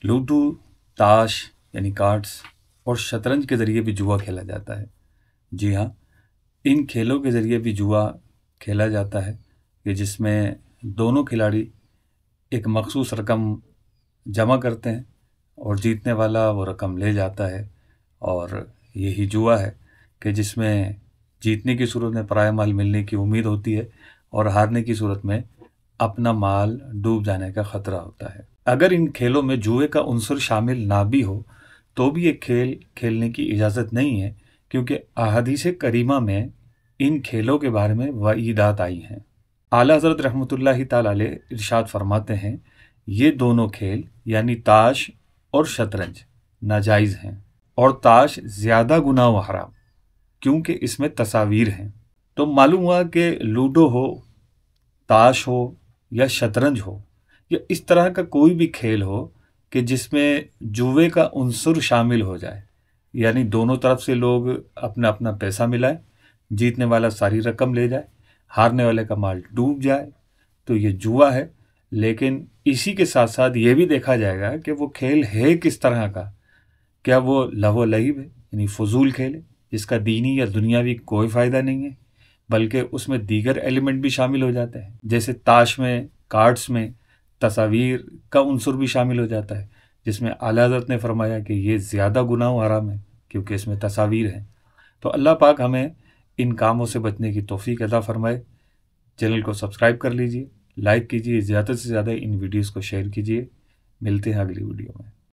Ludo, ताश यानी cards और शतरंज के ज़रिए भी जुआ खेला जाता है। जी हाँ, इन खेलों के ज़रिए भी जुआ खेला जाता है कि जिसमें दोनों खिलाड़ी एक मखसूस रकम जमा करते हैं और जीतने वाला वो रकम ले जाता है। और यही जुआ है कि जिसमें जीतने की सूरत में पराया माल मिलने की उम्मीद होती है और हारने की सूरत में अपना माल डूब जाने का खतरा होता है। अगर इन खेलों में जुए का उन्सर शामिल ना भी हो तो भी ये खेल खेलने की इजाज़त नहीं है, क्योंकि अहादीस करीमा में इन खेलों के बारे में वईदात आई हैं। आला हज़रत रहमतुल्लाहि ताला अलैह इरशाद फरमाते हैं, ये दोनों खेल यानी ताश और शतरंज नाजायज़ हैं, और ताश ज़्यादा गुनाह व हराम, क्योंकि इसमें तस्वीर हैं। तो मालूम हुआ कि लूडो हो, ताश हो या शतरंज हो या इस तरह का कोई भी खेल हो कि जिसमें जुए का उन्सर शामिल हो जाए, यानी दोनों तरफ से लोग अपना अपना पैसा मिलाए, जीतने वाला सारी रकम ले जाए, हारने वाले का माल डूब जाए, तो ये जुआ है। लेकिन इसी के साथ साथ ये भी देखा जाएगा कि वो खेल है किस तरह का। क्या वो लहव लईब है यानी फजूल खेल है जिसका दीनी या दुनियावी कोई फ़ायदा नहीं है, बल्कि उसमें दीगर एलिमेंट भी शामिल हो जाते हैं, जैसे ताश में, कार्ड्स में तस्वीर का उन्सर भी शामिल हो जाता है, जिसमें आला हज़रत ने फरमाया कि ये ज़्यादा गुनाह व हराम है क्योंकि इसमें तस्वीर हैं। तो अल्लाह पाक हमें इन कामों से बचने की तौफीक अता फरमाए। चैनल को सब्सक्राइब कर लीजिए, लाइक कीजिए, ज़्यादा से ज़्यादा इन वीडियोज़ को शेयर कीजिए। मिलते हैं अगली वीडियो में।